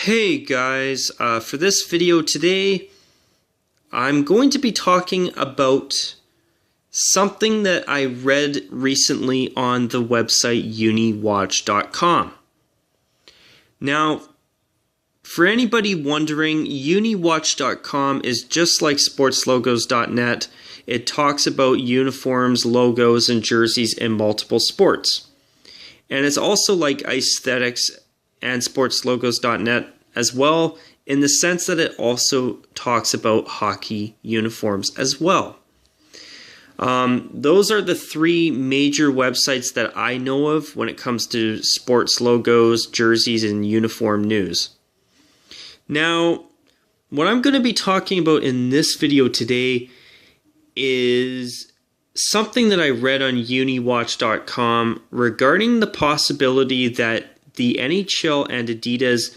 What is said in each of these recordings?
Hey guys, for this video today, I'm going to be talking about something that I read recently on the website uniwatch.com. Now, for anybody wondering, uniwatch.com is just like sportslogos.net. It talks about uniforms, logos, and jerseys in multiple sports. And it's also like Aesthetics and sportslogos.net as well, in the sense that it also talks about hockey uniforms as well. Those are the three major websites that I know of when it comes to sports logos, jerseys, and uniform news. Now, what I'm going to be talking about in this video today is something that I read on uniwatch.com regarding the possibility that the NHL and Adidas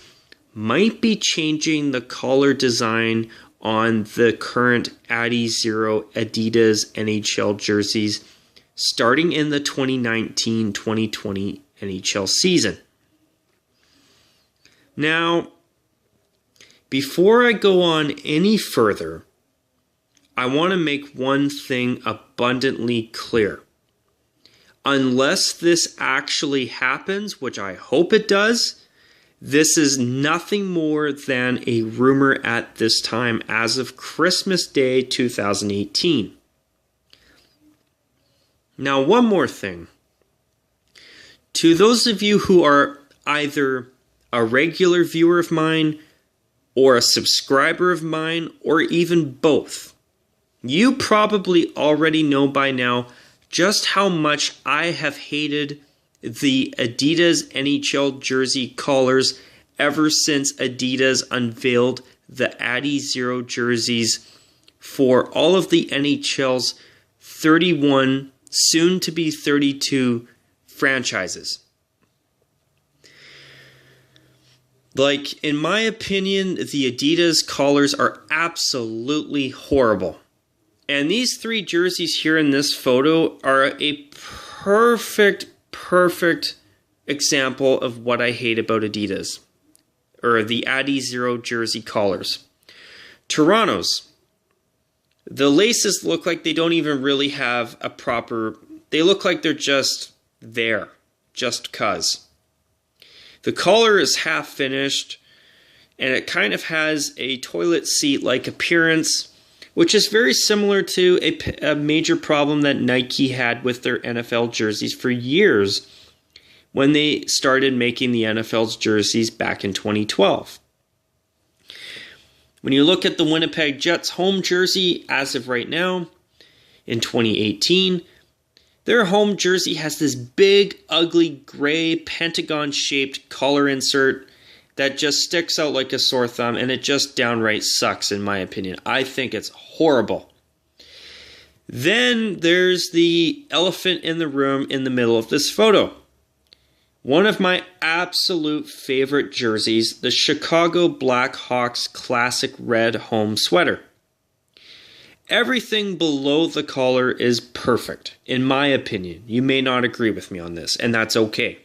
might be changing the collar design on the current Adi Zero Adidas NHL jerseys starting in the 2019-2020 NHL season. Now, before I go on any further, I want to make one thing abundantly clear. Unless this actually happens, which I hope it does, this is nothing more than a rumor at this time as of Christmas Day 2018. Now, one more thing. To those of you who are either a regular viewer of mine or a subscriber of mine or even both, you probably already know by now just how much I have hated the Adidas NHL jersey collars ever since Adidas unveiled the Adi Zero jerseys for all of the NHL's 31, soon to be 32 franchises. Like, in my opinion, the Adidas collars are absolutely horrible. And these three jerseys here in this photo are a perfect example of what I hate about Adidas, or the Adi Zero jersey collars. Toronto's, the laces look like they don't even really have a proper, they look like they're just there, just cuz. The collar is half finished, and it kind of has a toilet seat-like appearance, which is very similar to a major problem that Nike had with their NFL jerseys for years when they started making the NFL's jerseys back in 2012. When you look at the Winnipeg Jets home jersey as of right now, in 2018, their home jersey has this big, ugly, gray, pentagon-shaped collar insert that just sticks out like a sore thumb, and it just downright sucks, in my opinion. I think it's horrible. Then there's the elephant in the room in the middle of this photo. One of my absolute favorite jerseys, the Chicago Blackhawks Classic Red Home Sweater. Everything below the collar is perfect, in my opinion. You may not agree with me on this, and that's okay.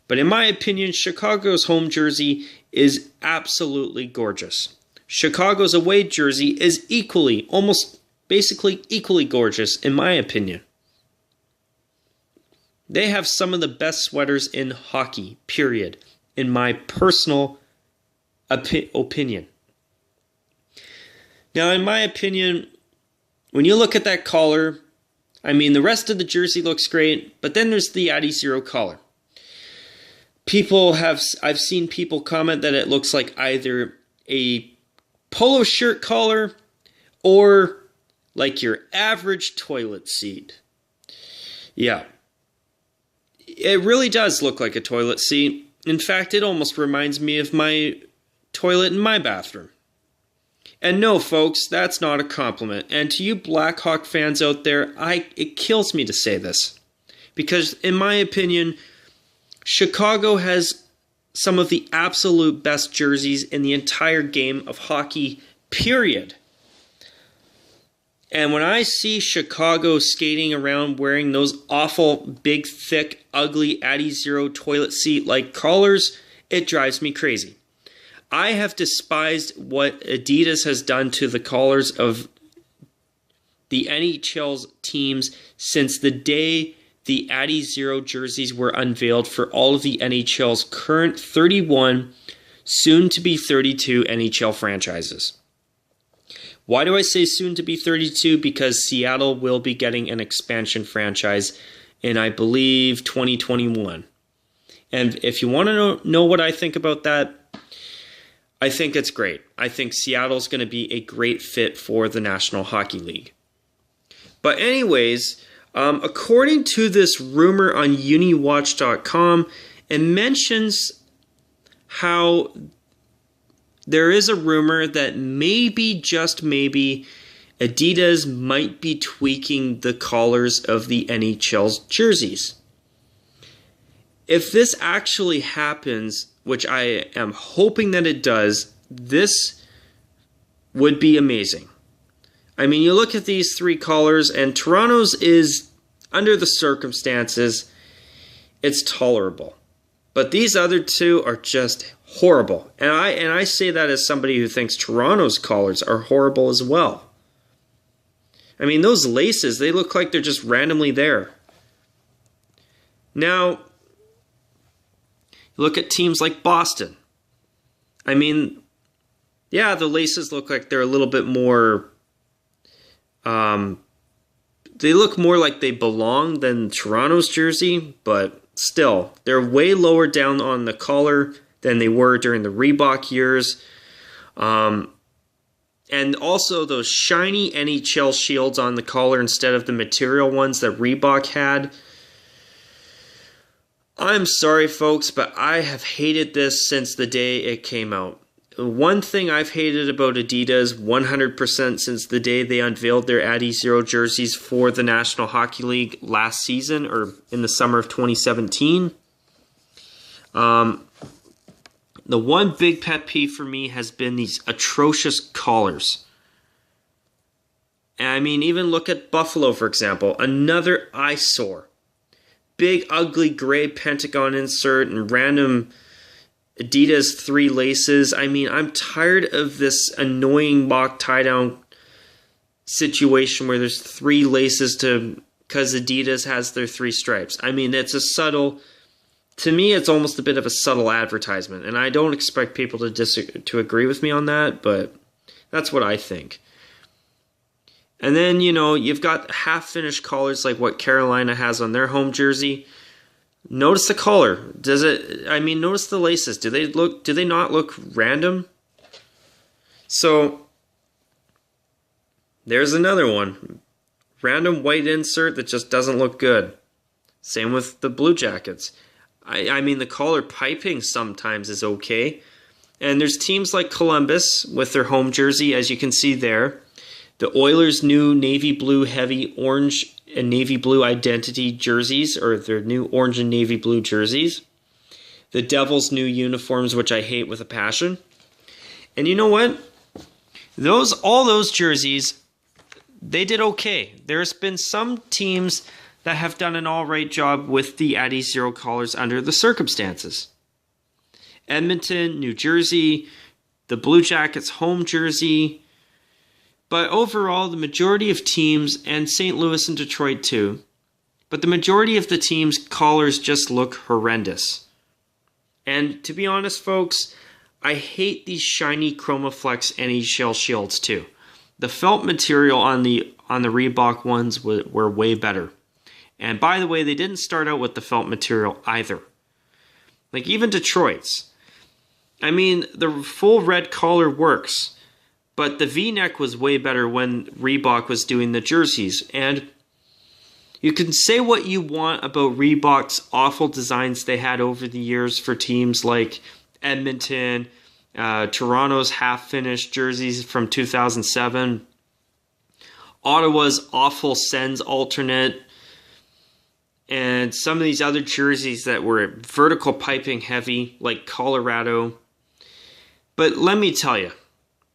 But in my opinion, Chicago's home jersey is absolutely gorgeous. Chicago's away jersey is equally, almost basically equally gorgeous, in my opinion. They have some of the best sweaters in hockey, period, in my personal opinion. Now, in my opinion, when you look at that collar, I mean, the rest of the jersey looks great, but then there's the Adi Zero collar. I've seen people comment that it looks like either a polo shirt collar or like your average toilet seat. Yeah, it really does look like a toilet seat. In fact, it almost reminds me of my toilet in my bathroom. And no, folks, that's not a compliment. And to you Blackhawk fans out there, it kills me to say this. Because in my opinion, Chicago has some of the absolute best jerseys in the entire game of hockey, period. And when I see Chicago skating around wearing those awful, big, thick, ugly Adi Zero toilet seat-like collars, it drives me crazy. I have despised what Adidas has done to the collars of the NHL's teams since the day the Adi Zero jerseys were unveiled for all of the NHL's current 31, soon to be 32 NHL franchises. Why do I say soon to be 32? Because Seattle will be getting an expansion franchise in, I believe, 2021. And if you want to know what I think about that, I think it's great. I think Seattle's going to be a great fit for the National Hockey League. But anyways, according to this rumor on UniWatch.com, it mentions how there is a rumor that maybe, just maybe, Adidas might be tweaking the collars of the NHL's jerseys. If this actually happens, which I am hoping that it does, this would be amazing. I mean, you look at these three collars, and Toronto's is, under the circumstances, it's tolerable. But these other two are just horrible. And I say that as somebody who thinks Toronto's collars are horrible as well. I mean, those laces, they look like they're just randomly there. Now, look at teams like Boston. I mean, yeah, the laces look like they're a little bit more... they look more like they belong than Toronto's jersey, but still, they're way lower down on the collar than they were during the Reebok years. And also those shiny NHL shields on the collar instead of the material ones that Reebok had. I'm sorry, folks, but I have hated this since the day it came out. One thing I've hated about Adidas 100% since the day they unveiled their Adi Zero jerseys for the National Hockey League last season, or in the summer of 2017. The one big pet peeve for me has been these atrocious collars. And I mean, even look at Buffalo, for example. Another eyesore. Big, ugly, gray pentagon insert and random Adidas 3 laces. I mean, I'm tired of this annoying mock tie-down situation where there's 3 laces because Adidas has their 3 stripes. I mean, it's a subtle... To me, it's almost a bit of a subtle advertisement, and I don't expect people to agree with me on that, but that's what I think. And then, you know, you've got half-finished collars like what Carolina has on their home jersey. Notice the collar. Notice the laces. Do they not look random? So, there's another one. Random white insert that just doesn't look good. Same with the Blue Jackets. I mean, the collar piping sometimes is okay. And there's teams like Columbus with their home jersey, as you can see there. The Oilers' new navy blue heavy orange and navy blue identity jerseys, or their new orange and navy blue jerseys. The Devils' new uniforms, which I hate with a passion. And you know what? All those jerseys, they did okay. There's been some teams that have done an alright job with the Adi Zero collars under the circumstances. Edmonton, New Jersey, the Blue Jackets home jersey. But overall, the majority of teams, and St. Louis and Detroit too, but the majority of the teams' collars just look horrendous. And to be honest, folks, I hate these shiny Chromaflex NHL shields too. The felt material on the Reebok ones were way better. And by the way, they didn't start out with the felt material either. Like even Detroit's. I mean, the full red collar works, but the V-neck was way better when Reebok was doing the jerseys. And you can say what you want about Reebok's awful designs they had over the years for teams like Edmonton, Toronto's half-finished jerseys from 2007, Ottawa's awful Sens alternate, and some of these other jerseys that were vertical piping heavy, like Colorado. But let me tell you,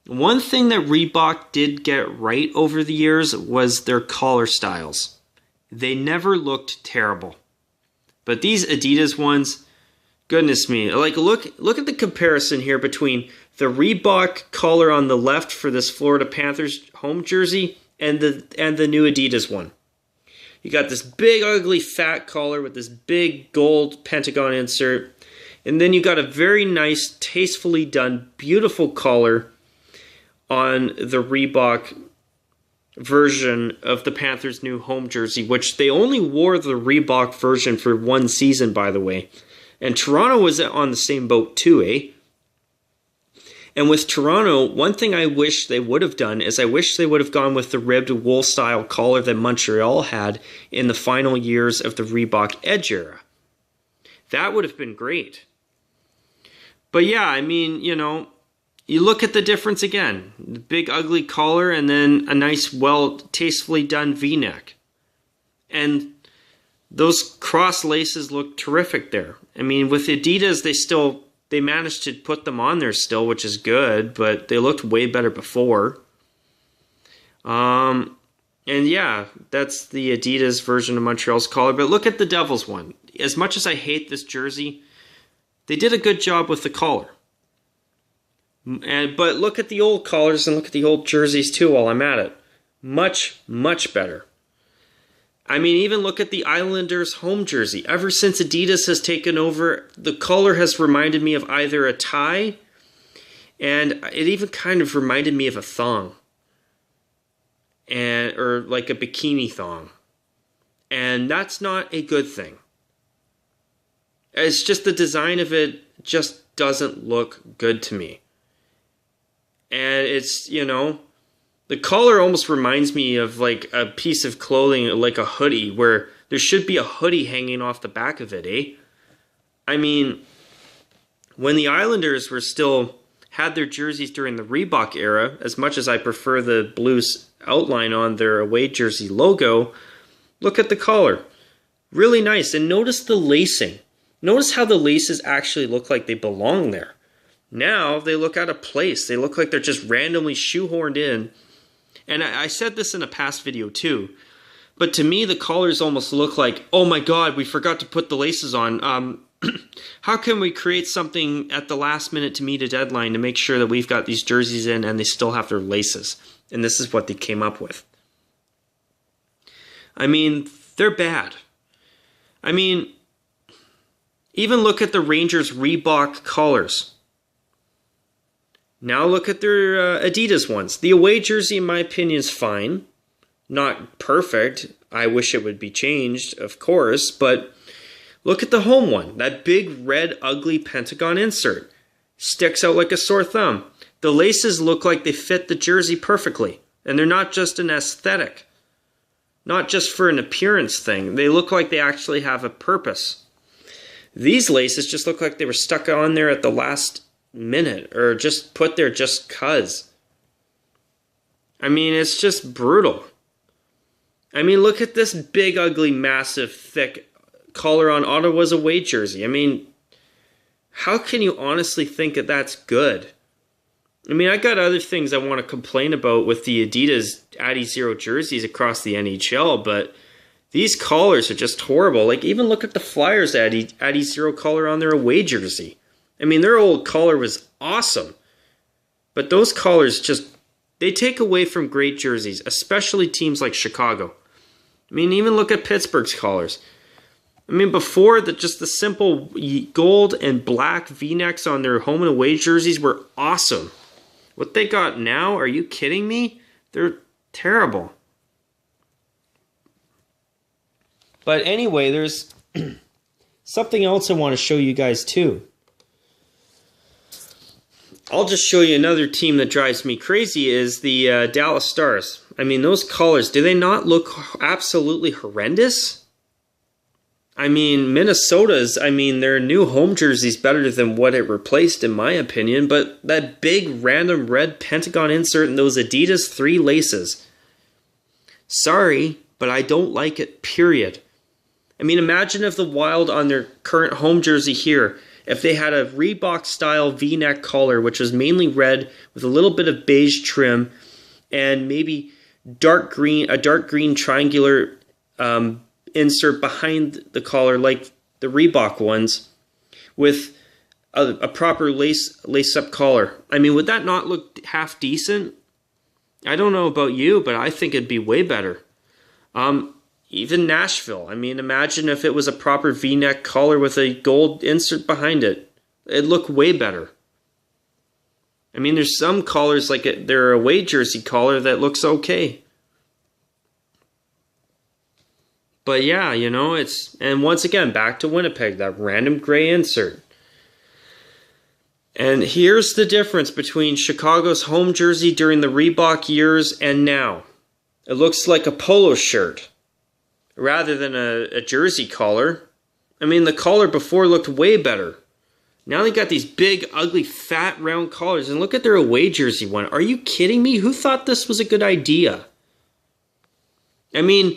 one thing that Reebok did get right over the years was their collar styles. They never looked terrible. But these Adidas ones Goodness me. Like, look at the comparison here between the Reebok collar on the left for this Florida Panthers home jersey and the new Adidas one. You got this big, ugly, fat collar with this big gold pentagon insert. And then you got a very nice, tastefully done, beautiful collar on the Reebok version of the Panthers' new home jersey, which they only wore the Reebok version for one season, by the way. And Toronto was on the same boat too, eh? And with Toronto, one thing I wish they would have done is I wish they would have gone with the ribbed wool-style collar that Montreal had in the final years of the Reebok Edge era. That would have been great. But yeah, I mean, you know, you look at the difference again. The big ugly collar and then a nice, well, tastefully done V-neck. And those cross laces look terrific there. I mean, with Adidas, they managed to put them on there still, which is good, but they looked way better before. And yeah, that's the Adidas version of Montreal's collar. But look at the Devils one. As much as I hate this jersey, they did a good job with the collar. But look at the old collars and look at the old jerseys too while I'm at it. Much, much better. I mean, even look at the Islanders home jersey. Ever since Adidas has taken over, the color has reminded me of either a tie, and it even kind of reminded me of a thong, or like a bikini thong. And that's not a good thing. It's just the design of it just doesn't look good to me. And it's, you know, the collar almost reminds me of like a piece of clothing, like a hoodie, where there should be a hoodie hanging off the back of it, eh? I mean, when the Islanders had their jerseys during the Reebok era, as much as I prefer the blue outline on their away jersey logo, look at the collar. Really nice. And notice the lacing. Notice how the laces actually look like they belong there. Now they look out of place. They look like they're just randomly shoehorned in. And I said this in a past video too, but to me the collars almost look like, oh my god, we forgot to put the laces on. How can we create something at the last minute to meet a deadline to make sure that we've got these jerseys in and they still have their laces? And this is what they came up with. I mean, they're bad. I mean, even look at the Rangers Reebok collars. Now look at their Adidas ones. The away jersey, in my opinion, is fine. Not perfect. I wish it would be changed, of course. But look at the home one. That big, red, ugly pentagon insert. Sticks out like a sore thumb. The laces look like they fit the jersey perfectly. And they're not just an aesthetic. Not just for an appearance thing. They look like they actually have a purpose. These laces just look like they were stuck on there at the last minute, or just put there just cuz. I mean, it's just brutal. I mean, look at this big, ugly, massive, thick collar on Ottawa's away jersey. I mean, how can you honestly think that that's good? I mean, I got other things I want to complain about with the Adidas Adi Zero jerseys across the NHL, but these collars are just horrible. Like, even look at the Flyers Adi Zero collar on their away jersey. I mean, their old collar was awesome. But those collars just, they take away from great jerseys, especially teams like Chicago. I mean, even look at Pittsburgh's collars. I mean, before, just the simple gold and black V-necks on their home and away jerseys were awesome. What they got now, are you kidding me? They're terrible. But anyway, there's something else I want to show you guys too. I'll just show you another team that drives me crazy is the Dallas Stars. I mean, those collars, do they not look absolutely horrendous? I mean, Minnesota's, their new home jersey's better than what it replaced in my opinion, but that big random red pentagon insert and those Adidas 3 laces. Sorry, but I don't like it, period. I mean, imagine if the Wild on their current home jersey here, if they had a Reebok-style V-neck collar, which was mainly red with a little bit of beige trim and maybe a dark green triangular insert behind the collar like the Reebok ones, with a proper lace-up collar. I mean, would that not look half decent? I don't know about you, but I think it'd be way better. Even Nashville. I mean, imagine if it was a proper V-neck collar with a gold insert behind it. It'd look way better. I mean, there's some collars, like they're a away jersey collar, that looks okay. But yeah, you know, and once again, back to Winnipeg, that random gray insert. And here's the difference between Chicago's home jersey during the Reebok years and now. It looks like a polo shirt rather than a jersey collar. I mean, the collar before looked way better. Now they got these big, ugly, fat, round collars. And look at their away jersey one. Are you kidding me? Who thought this was a good idea? I mean,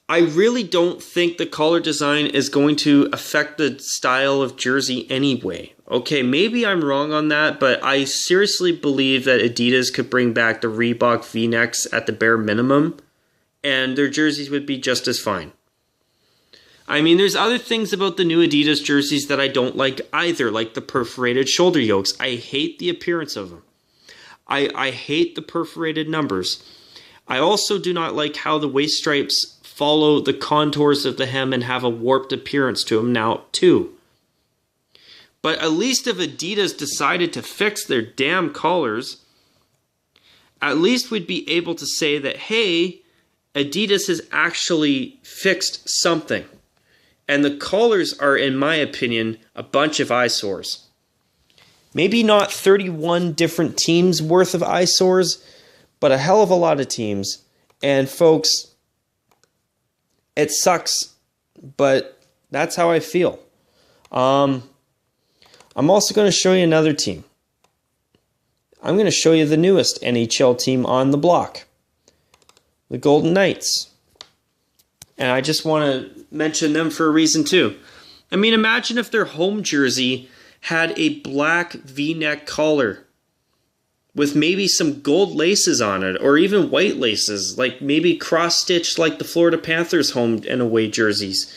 I really don't think the collar design is going to affect the style of jersey anyway. Okay, maybe I'm wrong on that, but I seriously believe that Adidas could bring back the Reebok V-necks at the bare minimum, and their jerseys would be just as fine. I mean, there's other things about the new Adidas jerseys that I don't like either, like the perforated shoulder yokes. I hate the appearance of them. I hate the perforated numbers. I also do not like how the waist stripes follow the contours of the hem and have a warped appearance to them now, too. But at least if Adidas decided to fix their damn collars, at least we'd be able to say that, hey, Adidas has actually fixed something. And the collars are, in my opinion, a bunch of eyesores. Maybe not 31 different teams worth of eyesores, but a hell of a lot of teams. And folks, it sucks, but that's how I feel. I'm also going to show you another team. I'm going to show you the newest NHL team on the block, the Golden Knights. And I just want to mention them for a reason too. I mean, imagine if their home jersey had a black V-neck collar with maybe some gold laces on it, or even white laces, like maybe cross-stitched like the Florida Panthers home and away jerseys.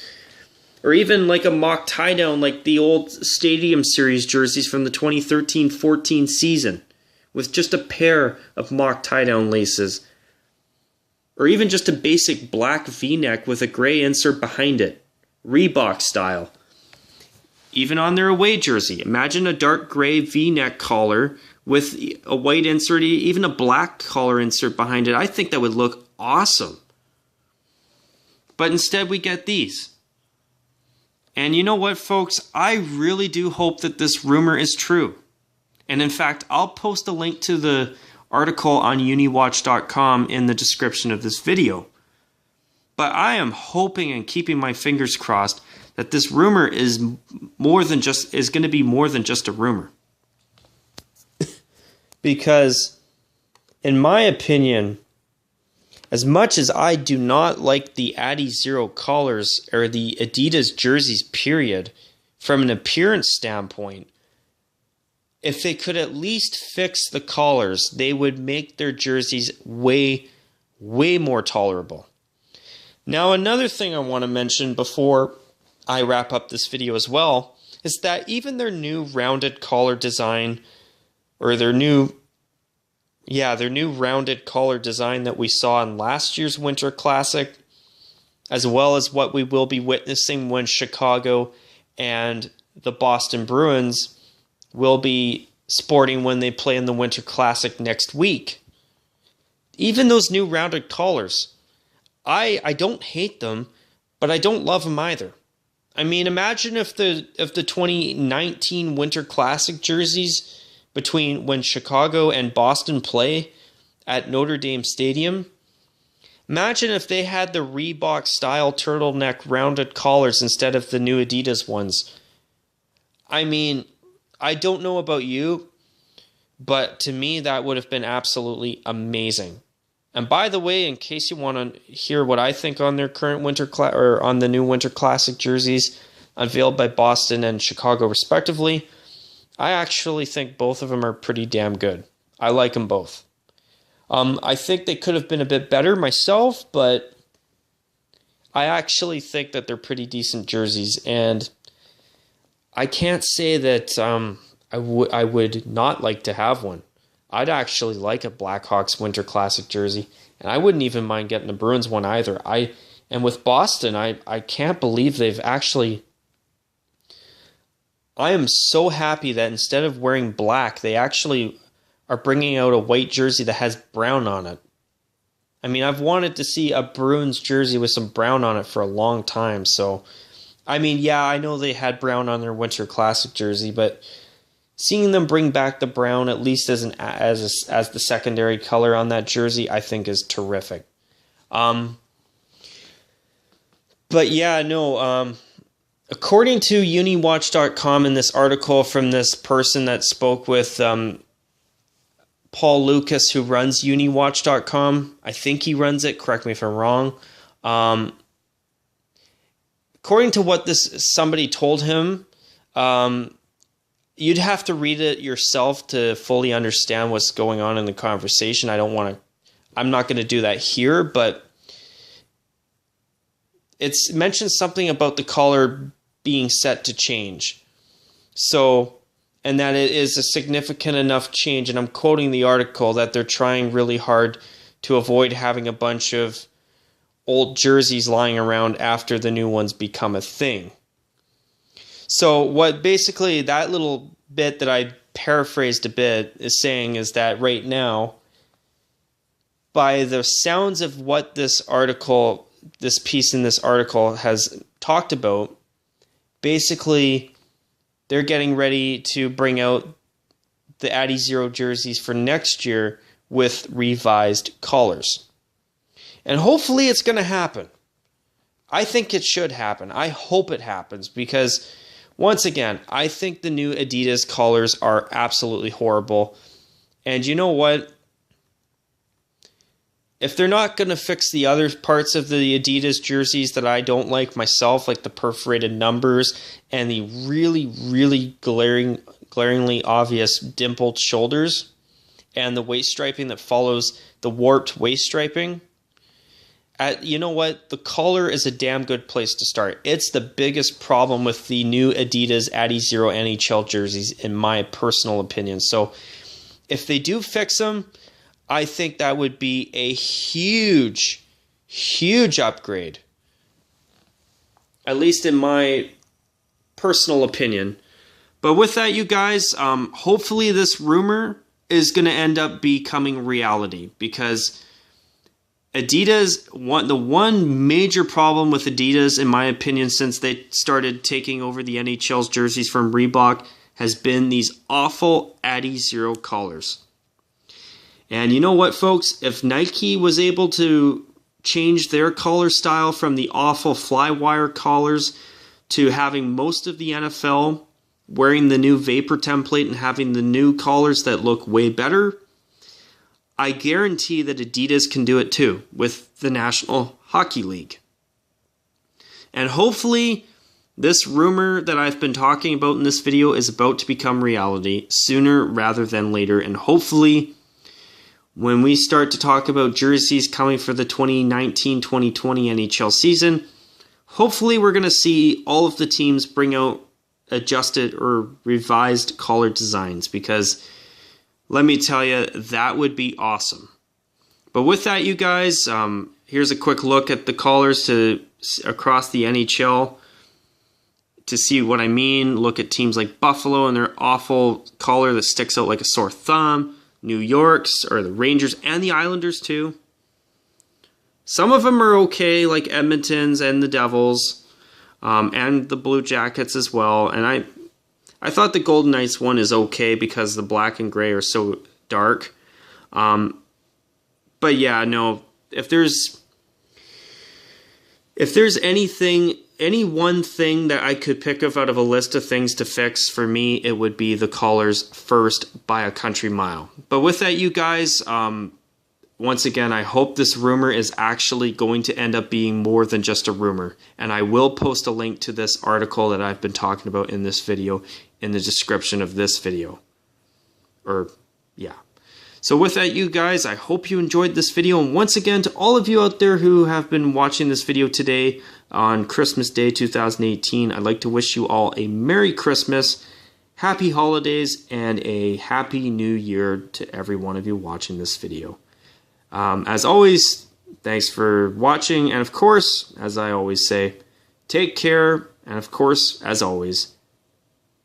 Or even like a mock tie-down like the old Stadium Series jerseys from the 2013-14 season, with just a pair of mock tie-down laces. Or even just a basic black V-neck with a gray insert behind it, Reebok style. Even on their away jersey, imagine a dark gray V-neck collar with a white insert, even a black collar insert behind it. I think that would look awesome. But instead we get these. And you know what, folks? I really do hope that this rumor is true. And in fact, I'll post a link to the article on uniwatch.com in the description of this video. But I am hoping and keeping my fingers crossed that this rumor is going to be more than just a rumor. Because in my opinion, as much as I do not like the Adi Zero collars or the Adidas jerseys period from an appearance standpoint, if they could at least fix the collars, they would make their jerseys way, way more tolerable. Now, another thing I want to mention before I wrap up this video as well is that even their new rounded collar design, or their new rounded collar design that we saw in last year's Winter Classic, as well as what we will be witnessing when Chicago and the Boston Bruins will be sporting when they play in the Winter Classic next week. Even those new rounded collars, I don't hate them, but I don't love them either. I mean, imagine if the 2019 Winter Classic jerseys between when Chicago and Boston play at Notre Dame Stadium, imagine if they had the Reebok style turtleneck rounded collars instead of the new Adidas ones. I mean, I don't know about you, but to me that would have been absolutely amazing. And by the way, in case you want to hear what I think on their current on the new Winter Classic jerseys unveiled by Boston and Chicago respectively, I actually think both of them are pretty damn good. I like them both. I think they could have been a bit better myself, but I actually think that they're pretty decent jerseys, and I can't say that I would not like to have one. I'd actually like a Blackhawks Winter Classic jersey, and I wouldn't even mind getting the Bruins one either. And with Boston, I can't believe they've actually... I am so happy that instead of wearing black, they actually are bringing out a white jersey that has brown on it. I mean, I've wanted to see a Bruins jersey with some brown on it for a long time. So, I mean, yeah, I know they had brown on their Winter Classic jersey, but seeing them bring back the brown, at least as the secondary color on that jersey, I think is terrific. But yeah, no. According to UniWatch.com, in this article from this person that spoke with Paul Lucas, who runs UniWatch.com, I think he runs it, correct me if I'm wrong. According to what somebody told him, you'd have to read it yourself to fully understand what's going on in the conversation. I'm not going to do that here, but it's mentioned something about the color being set to change. So, and that it is a significant enough change, and I'm quoting the article, that they're trying really hard to avoid having a bunch of old jerseys lying around after the new ones become a thing. So what basically that little bit that I paraphrased a bit is saying is that right now, by the sounds of what this piece in this article has talked about, basically they're getting ready to bring out the Adi Zero jerseys for next year with revised colors. And hopefully it's going to happen. I think it should happen. I hope it happens because, once again, I think the new Adidas colors are absolutely horrible. And you know what? If they're not going to fix the other parts of the Adidas jerseys that I don't like myself, like the perforated numbers and the really, really glaringly obvious dimpled shoulders and the waist striping that follows the warped waist striping, you know what? The color is a damn good place to start. It's the biggest problem with the new Adidas Adi Zero NHL jerseys, in my personal opinion. So if they do fix them, I think that would be a huge, huge upgrade. At least in my personal opinion. But with that, you guys, hopefully this rumor is going to end up becoming reality. Because Adidas, the one major problem with Adidas, in my opinion, since they started taking over the NHL's jerseys from Reebok, has been these awful Adi Zero colors. And you know what, folks? If Nike was able to change their color style from the awful flywire collars to having most of the NFL wearing the new Vapor template and having the new collars that look way better, I guarantee that Adidas can do it too with the National Hockey League. And hopefully this rumor that I've been talking about in this video is about to become reality sooner rather than later. And hopefully when we start to talk about jerseys coming for the 2019-2020 NHL season, hopefully we're going to see all of the teams bring out adjusted or revised collar designs, because let me tell you, that would be awesome. But with that, you guys, here's a quick look at the collars across the NHL to see what I mean. Look at teams like Buffalo and their awful collar that sticks out like a sore thumb. New York's, or the Rangers and the Islanders too. Some of them are okay, like Edmonton's and the Devils, and the Blue Jackets as well. And I thought the Golden Knights one is okay because the black and gray are so dark. But yeah, no, if there's any one thing that I could pick up out of a list of things to fix, for me, it would be the collars first by a country mile. But with that, you guys, once again, I hope this rumor is actually going to end up being more than just a rumor. And I will post a link to this article that I've been talking about in this video in the description of this video. So with that, you guys, I hope you enjoyed this video. And once again, to all of you out there who have been watching this video today, on Christmas Day 2018. I'd like to wish you all a Merry Christmas, Happy Holidays, and a Happy New Year to every one of you watching this video. As always, thanks for watching, and of course, as I always say, take care, and of course, as always,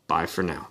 bye for now.